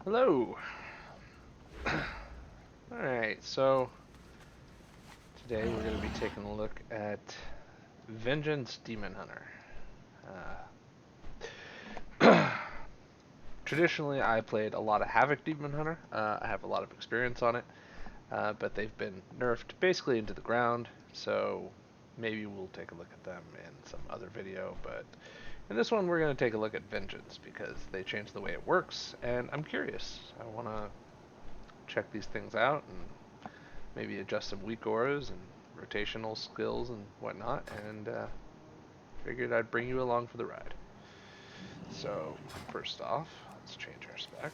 Hello. Alright, so today we're going to be taking a look at Vengeance Demon Hunter. Traditionally, I played a lot of Havoc Demon Hunter. I have a lot of experience on it, but they've been nerfed basically into the ground, so maybe we'll take a look at them in some other video, but in this one we're going to take a look at Vengeance because they changed the way it works, and I'm curious. I want to check these things out and maybe adjust some weakauras and rotational skills and whatnot, and figured I'd bring you along for the ride. So first off, let's change our spec.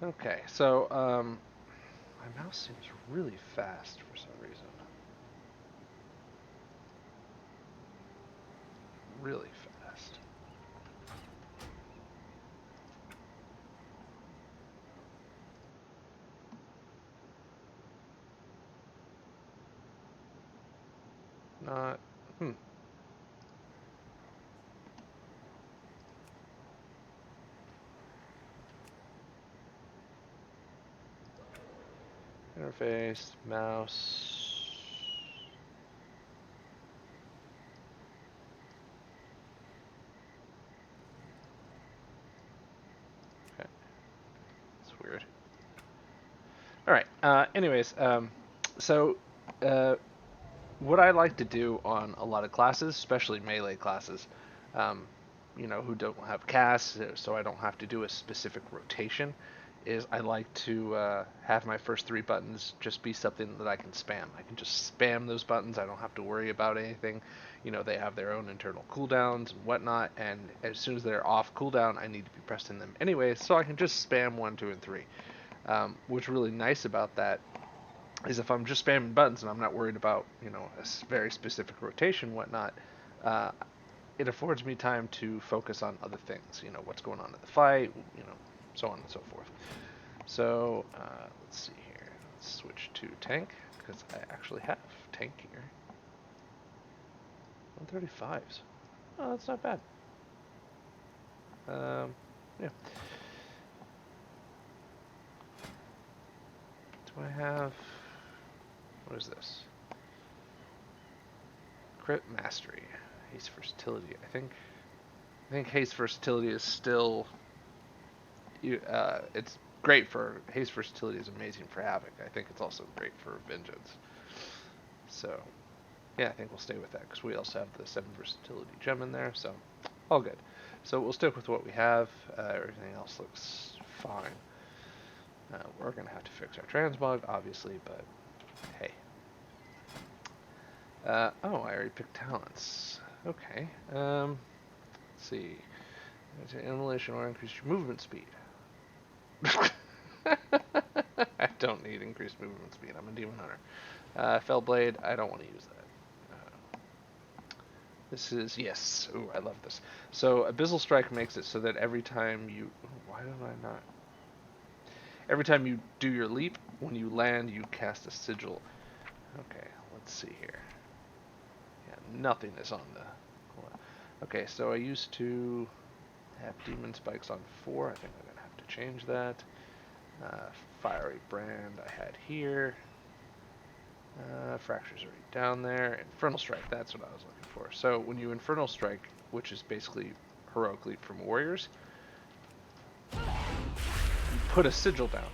Okay, so my mouse seems really fast for some reason. Really fast. Not, Interface, mouse. Okay, that's weird. All right. Anyways, so what I like to do on a lot of classes, especially melee classes, who don't have casts, so I don't have to do a specific rotation, is I like to have my first three buttons just be something that I can spam. I can just spam those buttons. I don't have to worry about anything. They have their own internal cooldowns and whatnot, and as soon as they're off cooldown, I need to be pressing them anyway, so I can just spam 1, 2, and 3. What's really nice about that is if I'm just spamming buttons and I'm not worried about, a very specific rotation and whatnot, it affords me time to focus on other things, what's going on in the fight, so on and so forth. So, let's see here. Let's switch to tank, because I actually have tank here. 135s. Oh, that's not bad. Yeah. Do I have... What is this? Crit Mastery. Haste Versatility. I think Haste Versatility is still... it's great for... Haste Versatility is amazing for Havoc. I think it's also great for Vengeance. So, yeah, I think we'll stay with that, because we also have the 7 Versatility gem in there, so all good. So we'll stick with what we have. Everything else looks fine. We're going to have to fix our transmog, obviously, but hey. I already picked talents. Okay. Let's see. Immolation or increase your movement speed. I don't need increased movement speed. I'm a demon hunter. Fell blade. I don't want to use that. This is, yes. Ooh, I love this. So Abyssal Strike makes it so that every time you... Why don't I not... Every time you do your leap, when you land, you cast a sigil. Okay, let's see here. Yeah, nothing is on the... Okay, so I used to have demon spikes on 4. I think I'm going to have to change that. Fiery brand I had here. Fracture's already down there. Infernal Strike, that's what I was looking for. So when you Infernal Strike, which is basically Heroic Leap from Warriors, you put a sigil down,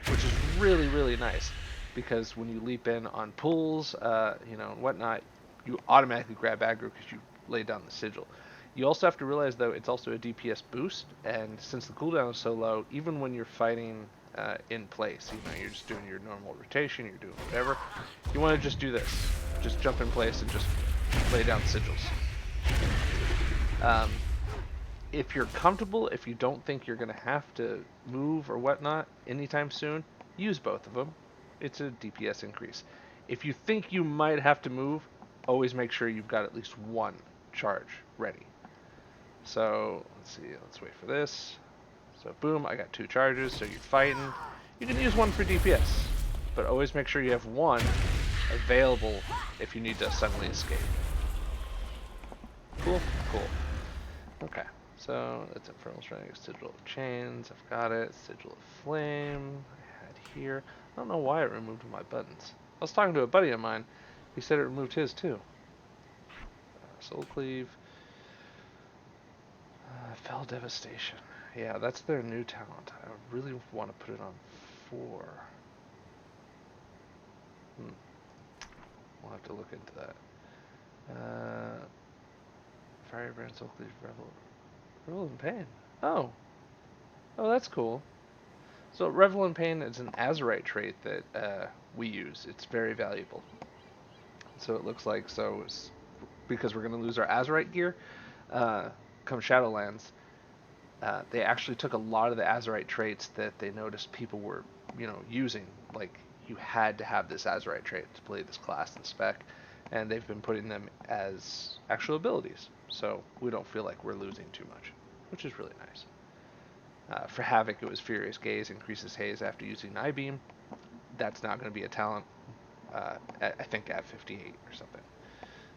which is really, really nice, because when you leap in on pulls, and whatnot, you automatically grab aggro because you lay down the sigil. You also have to realize, though, it's also a DPS boost, and since the cooldown is so low, even when you're fighting in place, you're just doing your normal rotation, you're doing whatever, you want to just do this. Just jump in place and just lay down sigils. If you're comfortable, if you don't think you're going to have to move or whatnot anytime soon, use both of them. It's a DPS increase. If you think you might have to move, always make sure you've got at least one charge ready. So, let's see, let's wait for this. So, boom, I got 2 charges, so you're fighting. You can use one for DPS, but always make sure you have one available if you need to suddenly escape. Cool, cool. Okay, so that's Infernal Strength, Sigil of Chains, I've got it. Sigil of Flame, I had here. I don't know why it removed my buttons. I was talking to a buddy of mine. He said it removed his too. Soul Cleave. Fell Devastation. Yeah, that's their new talent. I really want to put it on 4. We'll have to look into that. Firebrand, Soul Cleave, Revel in Pain. Oh. Oh, that's cool. So Revel in Pain is an Azurite trait that we use. It's very valuable. So it looks like, because we're going to lose our Azurite gear, come Shadowlands, they actually took a lot of the Azurite traits that they noticed people were, using. Like, you had to have this Azurite trait to play this class and spec, and they've been putting them as actual abilities. So we don't feel like we're losing too much, which is really nice. For Havoc, it was Furious Gaze, increases haze after using I-Beam. That's not going to be a talent, I think at 58 or something.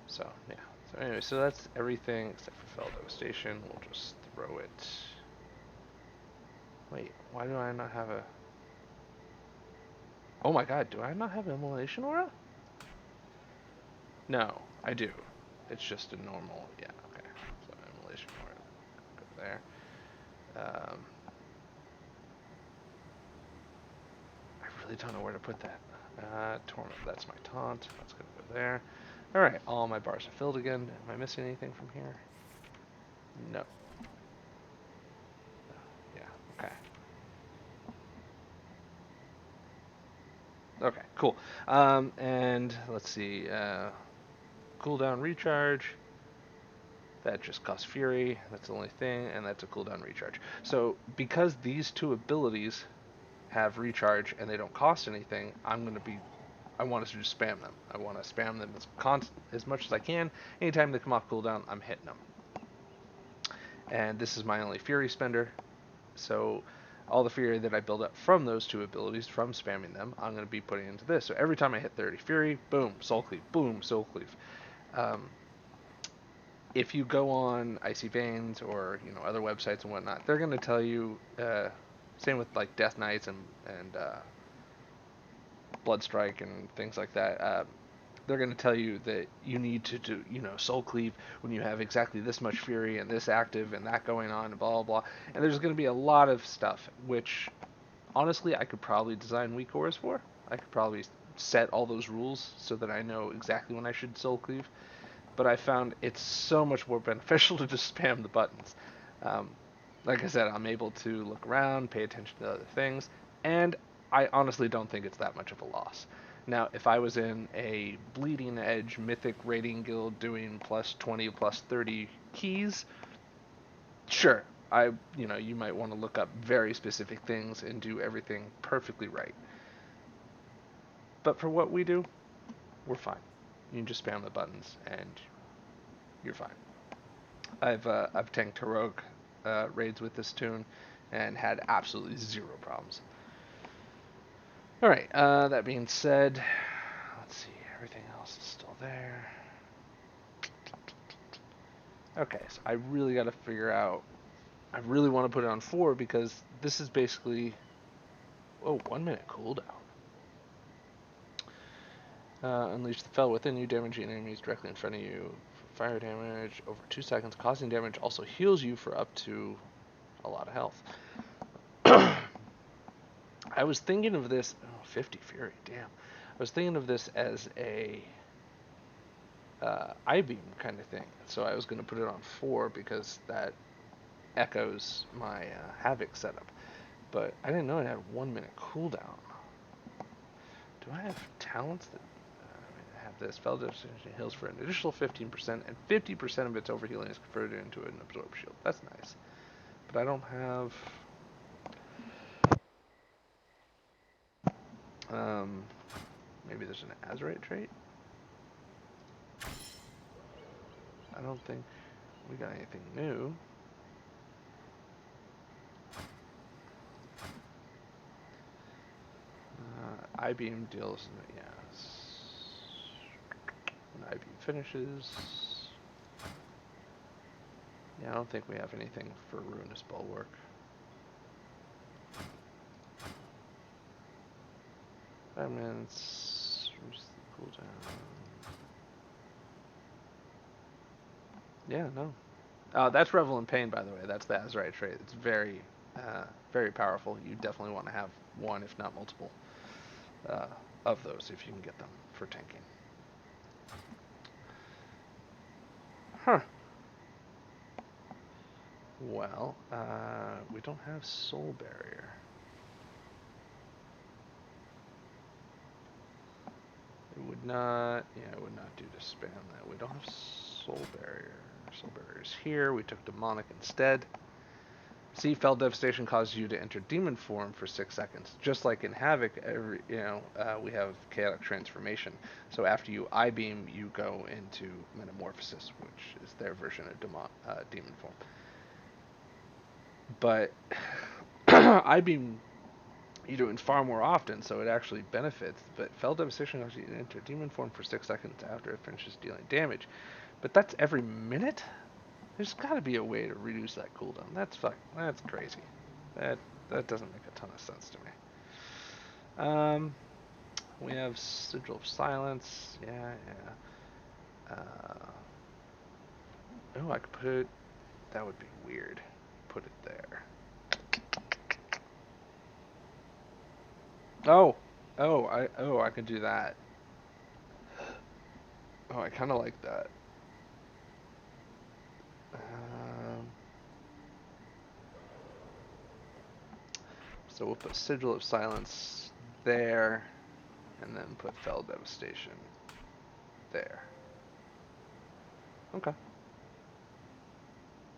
So, yeah. So anyway, so that's everything except for Fell Devastation. We'll just throw it. Wait, why do I not have a... Oh my god, do I not have Immolation Aura? No, I do. It's just a normal... Yeah, okay. So Immolation Aura. Go there. I really don't know where to put that. Torment, that's my taunt. That's going to go there. Alright, all my bars are filled again. Am I missing anything from here? No. Yeah, okay. Okay, cool. And let's see. Cooldown recharge. That just costs Fury. That's the only thing, and that's a cooldown recharge. So because these two abilities have recharge and they don't cost anything, I want us to just spam them. I want to spam them as much as I can. Anytime they come off cooldown, I'm hitting them. And this is my only Fury spender. So all the Fury that I build up from those two abilities, from spamming them, I'm going to be putting into this. So every time I hit 30 Fury, boom, Soul Cleave, boom, Soul Cleave. If you go on Icy Veins or other websites and whatnot, they're going to tell you, same with like Death Knights and Bloodstrike and things like that. They're going to tell you that you need to do, Soul Cleave when you have exactly this much Fury and this active and that going on and blah, blah, blah. And there's going to be a lot of stuff, which, honestly, I could probably design weakauras for. I could probably set all those rules so that I know exactly when I should Soul Cleave. But I found it's so much more beneficial to just spam the buttons. Um, like I said, I'm able to look around, pay attention to other things, and I honestly don't think it's that much of a loss. Now, if I was in a Bleeding Edge Mythic Raiding Guild doing plus 20, plus 30 keys, sure, you might want to look up very specific things and do everything perfectly right. But for what we do, we're fine. You can just spam the buttons and you're fine. I've tanked heroic raids with this tune and had absolutely zero problems. All right. That being said, let's see. Everything else is still there. Okay, so I really got to figure out. I really want to put it on 4 because this is basically. Oh, 1 minute cooldown. Unleash the Fel within you, damaging enemies directly in front of you for fire damage over 2 seconds. Causing damage also heals you for up to a lot of health. I was thinking of this. Oh, 50 Fury, damn. I was thinking of this as a I-beam kind of thing. So I was going to put it on 4 because that echoes my Havoc setup. But I didn't know it had 1 minute cooldown. Do I have talents that I have this? Fel Devastation heals for an additional 15%, and 50% of its overhealing is converted into an absorb shield. That's nice. But I don't have. Maybe there's an Azurite trait? I don't think we got anything new. I-beam deals, yes. When I-beam finishes, Yeah, I don't think we have anything for Ruinous Bulwark. Fragments. Reduce the cooldown. Yeah, no. That's Revel in Pain, by the way. That's the Azerite trait. It's very powerful. You definitely want to have one, if not multiple, of those if you can get them for tanking. Huh. Well, we don't have Soul Barrier. It would not do to spam that. We don't have Soul Barrier. Soul Barrier is here. We took Demonic instead. See, Fell Devastation causes you to enter Demon form for 6 seconds. Just like in Havoc, we have Chaotic Transformation. So after you I-beam, you go into Metamorphosis, which is their version of Demon form. But I-beam you do it far more often, so it actually benefits. But Fell Devastation causes you to enter Demon form for 6 seconds after it finishes dealing damage. But that's every minute? There's got to be a way to reduce that cooldown. That's crazy. That doesn't make a ton of sense to me. We have Sigil of Silence. Yeah. Oh, I could put it. That would be weird. Put it there. I could do that. Oh, I kind of like that. So we'll put Sigil of Silence there, and then put Fell Devastation there. Okay.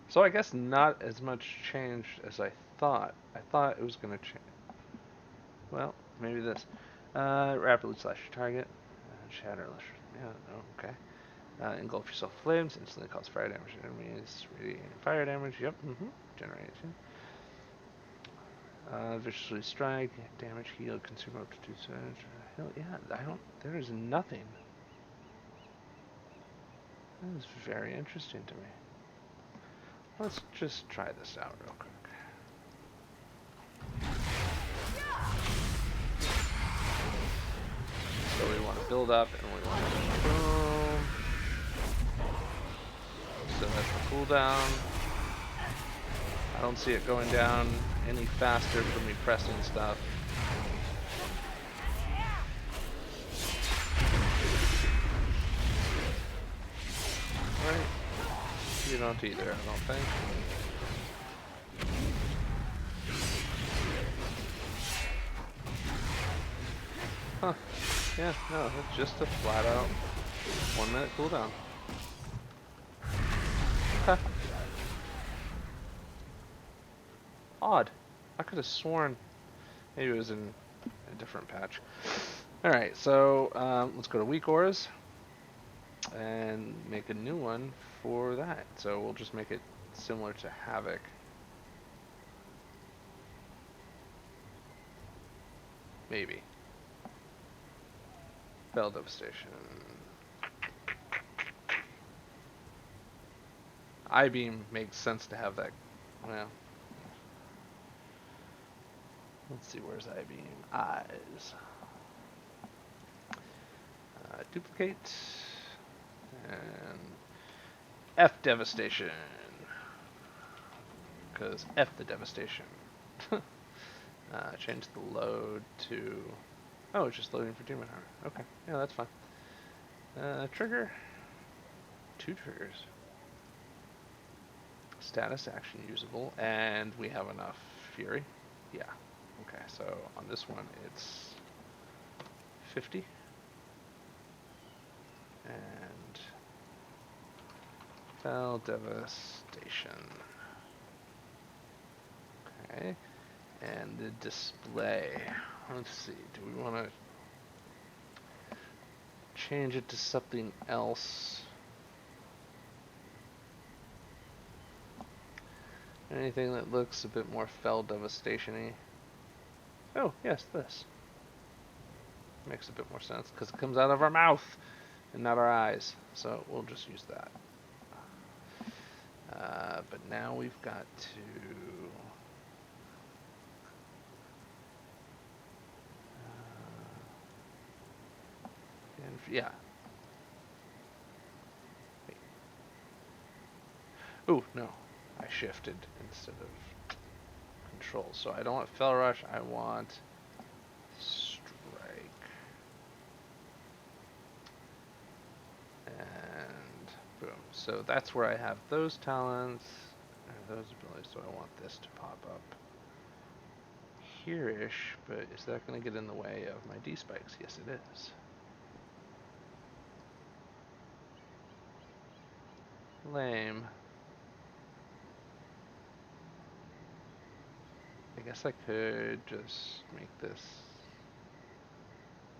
So I guess not as much change as I thought. I thought it was going to change. Well, maybe this. Rapidly slash your target. Shatter. Yeah, no, okay. Engulf yourself in flames. Instantly cause fire damage to enemies. Radiating fire damage. Yep. Generation. Viciously strike. Damage heal. Consume up to 2 seconds. Hell yeah. There is nothing. That is very interesting to me. Let's just try this out real quick. So we want to build up and we want to boom. So that's the cooldown. I don't see it going down any faster from me pressing stuff. Right? You don't either, I don't think. Huh. Yeah, no, it's just a flat out 1 minute cooldown. Okay. Odd. I could have sworn maybe it was in a different patch. Alright, so let's go to weakauras and make a new one for that. So we'll just make it similar to Havoc. Maybe. Fell Devastation. I-beam makes sense to have that. Well, let's see, where's I-beam? Eyes. Duplicate. And F Devastation. Because F the Devastation. Change the load to... Oh, it's just loading for Demon Armor. Okay, yeah, that's fine. Trigger. 2 triggers. Status action usable, and we have enough Fury. Yeah. Okay, so on this one it's 50. And Fell Devastation. Okay. And the display. Let's see, do we want to change it to something else? Anything that looks a bit more Fell Devastation-y? Oh, yes, this. Makes a bit more sense, because it comes out of our mouth and not our eyes. So we'll just use that. But now we've got to... yeah. Wait. Oh, no. I shifted instead of control. So I don't want Fell Rush, I want Strike. And boom. So that's where I have those talents, or those abilities, so I want this to pop up here-ish, but is that going to get in the way of my D-spikes? Yes, it is. Lame. I guess I could just make this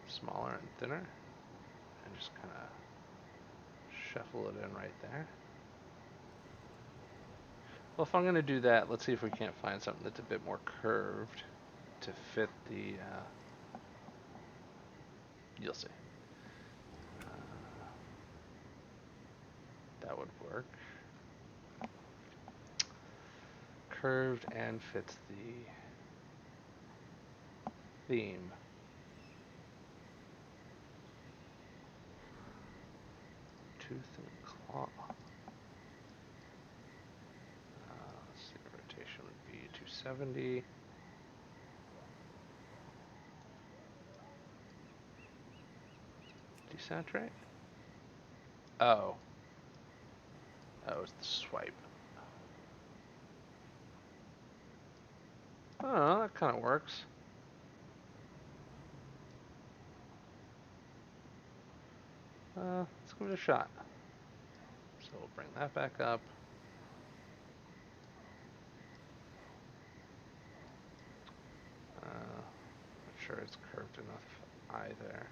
smaller and thinner and just kind of shuffle it in right there. Well, if I'm going to do that, let's see if we can't find something that's a bit more curved to fit the, you'll see. That would work. Curved and fits the theme. Tooth and claw. Let's see, rotation would be 270. Desaturate? Oh. Oh, it's the swipe. Oh, that kind of works. Let's give it a shot. So we'll bring that back up. Not sure it's curved enough either.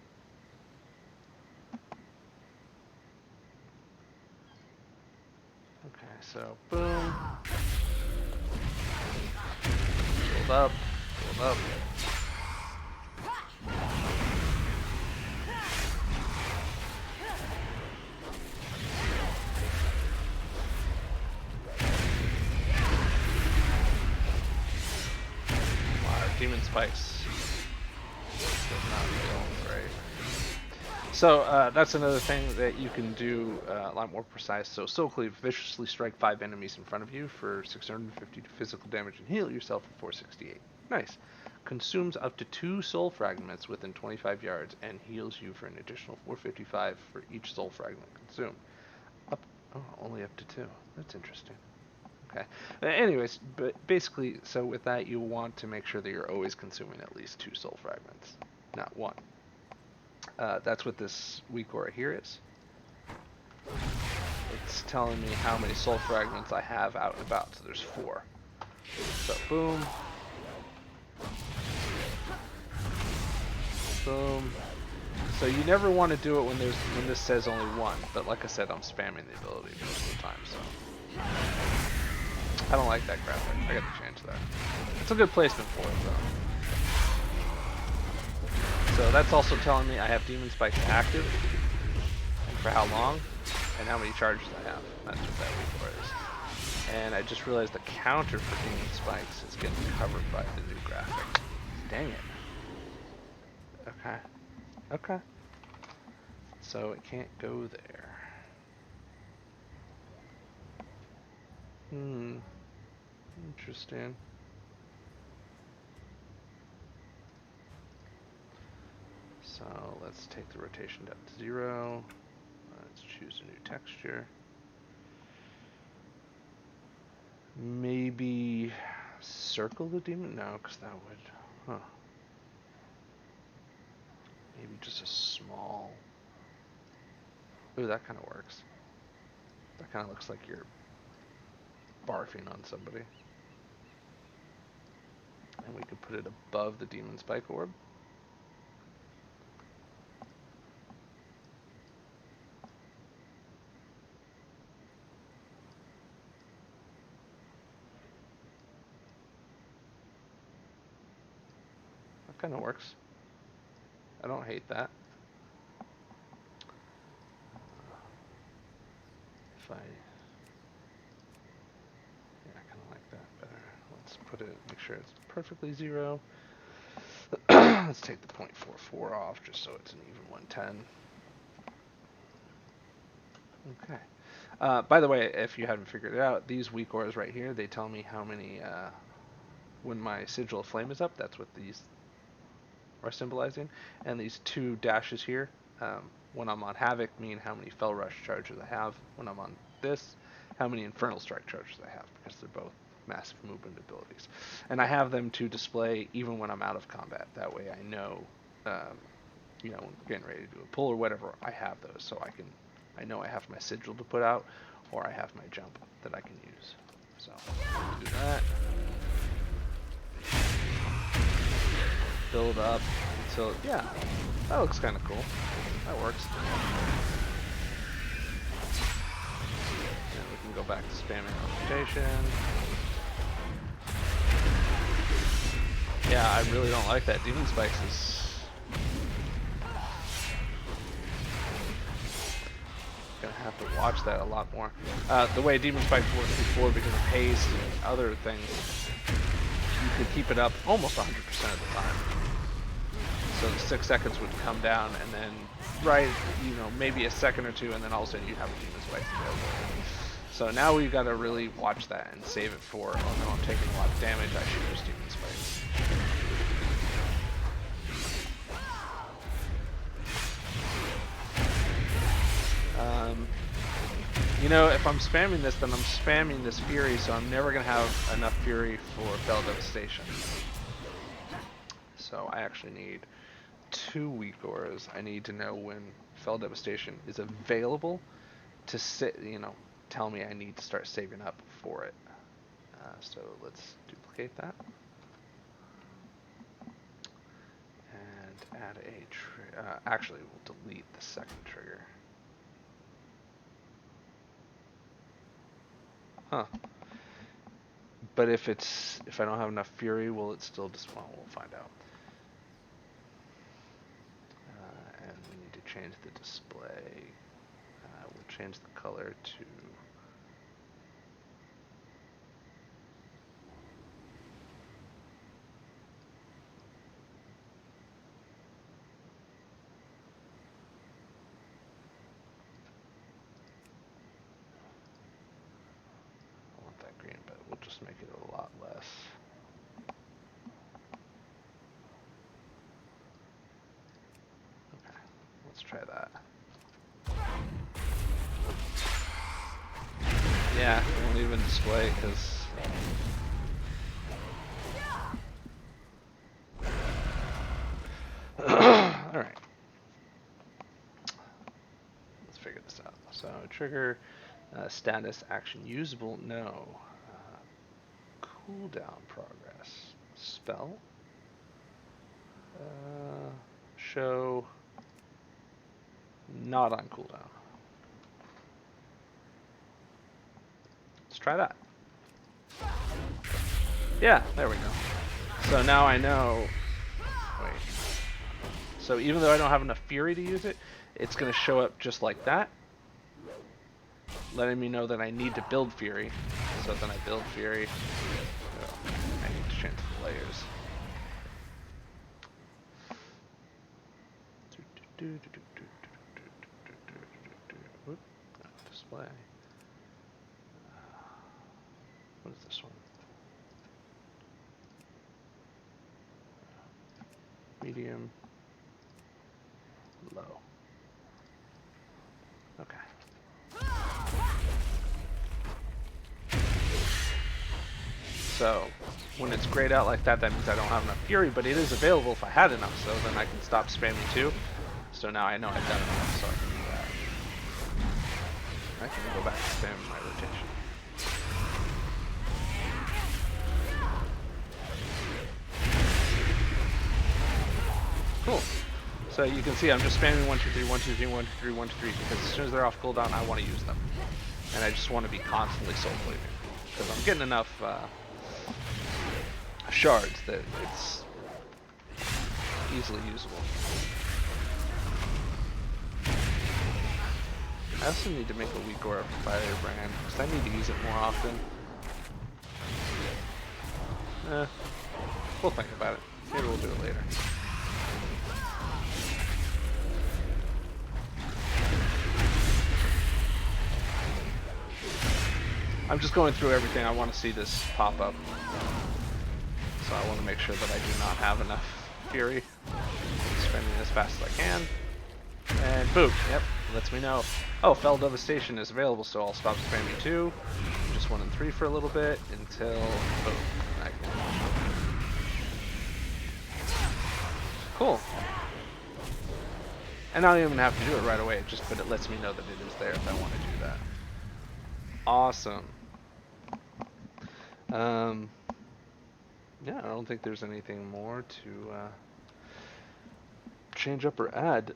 Okay, so boom. Build up, build up. Demon spikes. Not going great. So that's another thing that you can do a lot more precise. So Soul Cleave, viciously strike 5 enemies in front of you for 650 physical damage and heal yourself for 468. Nice. Consumes up to 2 soul fragments within 25 yards and heals you for an additional 455 for each soul fragment consumed. Only up to 2. That's interesting. Okay. Anyways, but basically, so with that, you want to make sure that you're always consuming at least 2 soul fragments, not 1. That's what this weak aura here is. It's telling me how many soul fragments I have out and about, so there's 4. So boom. Boom. So you never want to do it when this says only 1, but like I said, I'm spamming the ability most of the time, so. I don't like that graphic. I got to change that. It's a good placement for it, though. So that's also telling me I have Demon Spikes active, and for how long, and how many charges I have. That's what that weak aura is. And I just realized the counter for Demon Spikes is getting covered by the new graphic. Dang it. Okay. Okay. So it can't go there. Interesting. So let's take the rotation down to 0. Let's choose a new texture. Maybe circle the demon? No, because that would... Huh. Maybe just a small... Ooh, that kind of works. That kind of looks like you're barfing on somebody. And we could put it above the demon spike orb. That kind of works. I don't hate that. If I put it, make sure it's perfectly 0. Let's take the 0.44 off just so it's an even 110. Okay. By the way, if you haven't figured it out, these weakauras right here, they tell me how many, when my Sigil of Flame is up, that's what these are symbolizing. And these 2 dashes here, when I'm on Havoc, mean how many Fell Rush charges I have. When I'm on this, how many Infernal Strike charges I have, because they're both massive movement abilities. And I have them to display even when I'm out of combat. That way I know, you know, when we're getting ready to do a pull or whatever, I have those, so I know I have my Sigil to put out, or I have my jump that I can use. So, do that. Build up until, yeah, that looks kind of cool. That works. And we can go back to spamming our rotation. Yeah, I really don't like that. Demon Spikes is gonna have to watch that a lot more. The way Demon Spikes worked before, because of haste and other things, you could keep it up almost 100% of the time. So the 6 seconds would come down, and then you know, maybe a second or 2, and then all of a sudden you have a Demon Spike available. So now we've got to really watch that and save it for, oh no, I'm taking a lot of damage, I should use Demon Spikes. You know, if I'm spamming this, then I'm spamming this Fury, so I'm never going to have enough Fury for Fell Devastation. So I actually need 2 weakauras. I need to know when Fell Devastation is available to you know, tell me I need to start saving up for it. So let's duplicate that. And add a actually, we'll delete the second trigger. Huh. But if I don't have enough Fury, will it still well, we'll find out. And we need to change the display. We'll change the color to green, but we'll just make it a lot less. Okay, let's try that. Yeah, it won't even display because alright. Let's figure this out. So trigger status action usable, no. Cooldown progress. Spell. Show not on cooldown. Let's try that. Yeah, there we go. So now I know. Wait. So even though I don't have enough Fury to use it, it's going to show up just like that, letting me know that I need to build Fury. So then I build Fury. Oh, I need to change the layers. Oop, display. What is this one? Medium. Low. Okay. So when it's grayed out like that, that means I don't have enough Fury, but it is available if I had enough, so then I can stop spamming too. So now I know I've done enough, so I can do that. I can go back to spamming my rotation. Cool. So you can see I'm just spamming 1, 2, 3, 1, 2, 3, 1, 2, 3, 1, 2, 3, because as soon as they're off cooldown, I want to use them. And I just want to be constantly soul plating. Because I'm getting enough shards that it's easily usable. I also need to make a weakaura for Firebrand, because I need to use it more often. We'll think about it. Maybe we'll do it later. I'm just going through everything. I want to see this pop up. So I want to make sure that I do not have enough fury. I'm spending as fast as I can. And boom. Yep. Lets me know. Oh, Fell Devastation is available, so I'll stop spamming 2. Just 1 and 3 for a little bit until boom. I can... Cool. And I don't even have to do it right away, but it lets me know that it is there if I want to do that. Awesome. Yeah, I don't think there's anything more to change up or add.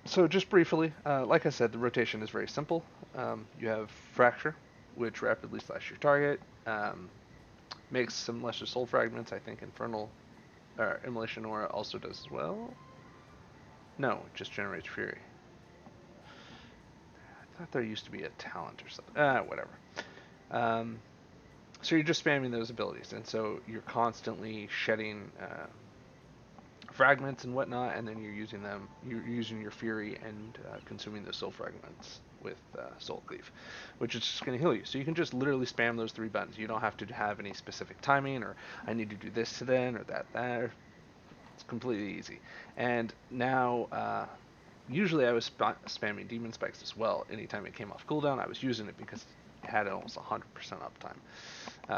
So just briefly, like I said, the rotation is very simple. You have Fracture, which rapidly slashes your target, makes some lesser soul fragments. I think Infernal or Immolation Aura also does as well. No, it just generates Fury. I thought there used to be a talent or something. Whatever. So you're just spamming those abilities, and so you're constantly shedding fragments and whatnot, and then you're using them. You're using your Fury and consuming those soul fragments with Soul Cleave, which is just going to heal you. So you can just literally spam those 3 buttons. You don't have to have any specific timing, or I need to do this to then, or that. It's completely easy. And now, usually I was spamming Demon Spikes as well. Anytime it came off cooldown, I was using it because it had almost 100% uptime.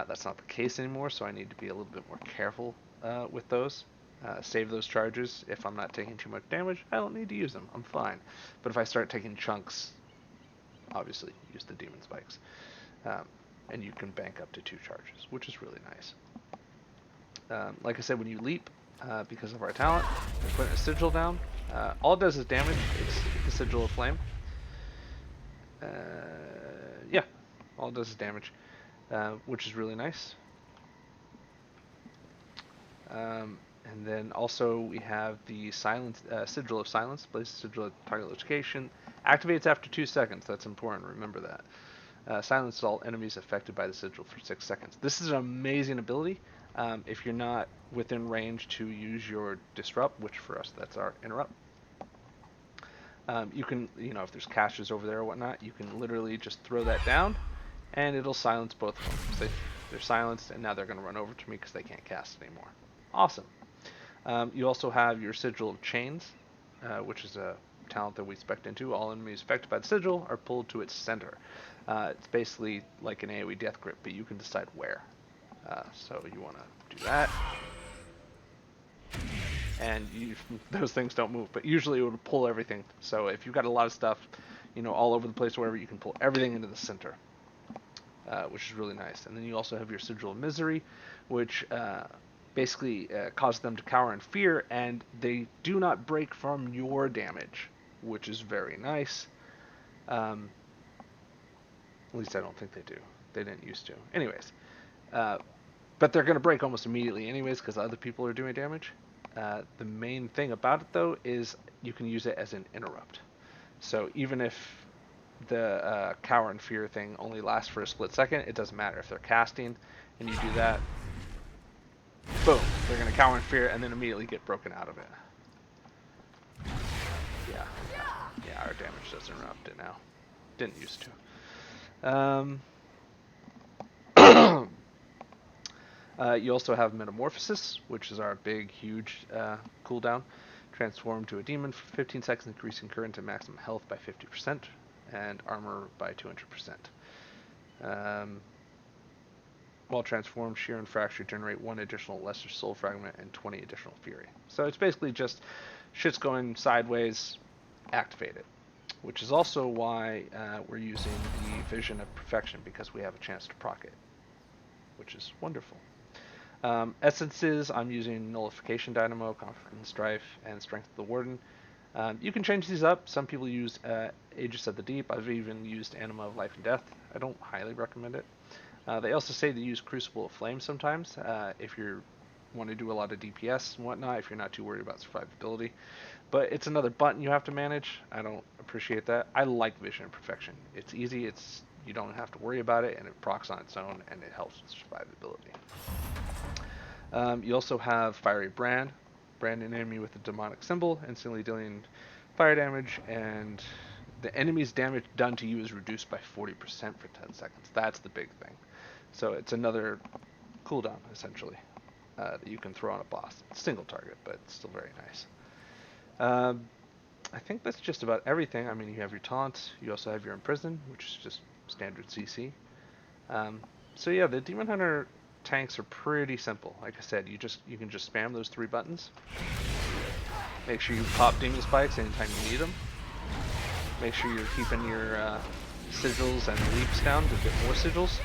That's not the case anymore, so I need to be a little bit more careful with those. Save those charges. If I'm not taking too much damage, I don't need to use them. I'm fine. But if I start taking chunks, obviously use the Demon Spikes. And you can bank up to 2 charges, which is really nice. Like I said, when you leap, because of our talent, we're putting a Sigil down. All it does is damage. It's the Sigil of Flame. Yeah, all it does is damage, which is really nice. And then also we have the Sigil of Silence. Places Sigil at target location. Activates after 2 seconds. That's important. Remember that. Silence all enemies affected by the Sigil for 6 seconds. This is an amazing ability. If you're not within range to use your Disrupt, which for us that's our Interrupt. You can, if there's caches over there or whatnot, you can literally just throw that down, and it'll silence both of them. They're silenced, and now they're going to run over to me because they can't cast anymore. Awesome. You also have your Sigil of Chains, which is a talent that we spec into. All enemies affected by the Sigil are pulled to its center. It's basically like an AoE Death Grip, but you can decide where. So you want to do that. And those things don't move, but usually it will pull everything. So if you've got a lot of stuff, all over the place or whatever, you can pull everything into the center, which is really nice. And then you also have your Sigil of Misery, which basically causes them to cower in fear, and they do not break from your damage, which is very nice. At least I don't think they do. They didn't used to. Anyways, but they're going to break almost immediately anyways because other people are doing damage. The main thing about it, though, is you can use it as an interrupt. So even if the cower and fear thing only lasts for a split second, it doesn't matter. If they're casting and you do that, boom, they're going to cower and fear and then immediately get broken out of it. Yeah, our damage does interrupt it now. Didn't used to. You also have Metamorphosis, which is our big, huge cooldown. Transform to a demon for 15 seconds, increasing current and maximum health by 50%, and armor by 200%. While transformed, Shear and Fracture generate 1 additional lesser soul fragment and 20 additional fury. So it's basically just shit's going sideways, activate it. Which is also why we're using the Vision of Perfection, because we have a chance to proc it, which is wonderful. Essences, I'm using Nullification Dynamo, Conflict and Strife, and Strength of the Warden. You can change these up. Some people use Aegis of the Deep. I've even used Anima of Life and Death. I don't highly recommend it. They also say to use Crucible of Flame sometimes if you want to do a lot of DPS and whatnot, if you're not too worried about survivability. But it's another button you have to manage. I don't appreciate that. I like Vision of Perfection. It's easy. You don't have to worry about it, and it procs on its own, and it helps with survivability. You also have Fiery Brand. Brand an enemy with a demonic symbol, instantly dealing fire damage, and the enemy's damage done to you is reduced by 40% for 10 seconds. That's the big thing. So it's another cooldown, essentially, that you can throw on a boss. It's single target, but it's still very nice. I think that's just about everything. I mean, you have your taunts. You also have your Imprison, which is just standard CC. So yeah, the Demon Hunter tanks are pretty simple. Like I said, you can just spam those 3 buttons. Make sure you pop Demon Spikes anytime you need them. Make sure you're keeping your sigils and leaps down to get more sigils.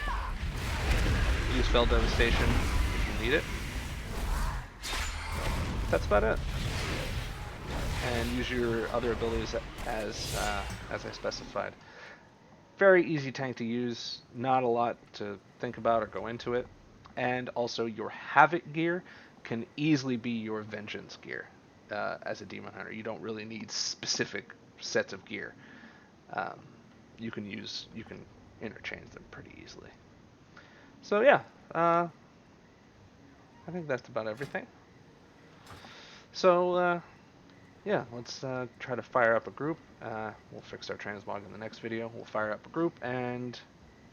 Use Fell Devastation if you need it. That's about it. And use your other abilities as I specified. Very easy tank to use, not a lot to think about or go into it. And also your Havoc gear can easily be your Vengeance gear as a Demon Hunter. You don't really need specific sets of gear. You can interchange them pretty easily. So yeah, I think that's about everything. So yeah, let's try to fire up a group. We'll fix our transmog in the next video. We'll fire up a group and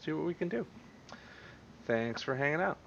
see what we can do. Thanks for hanging out.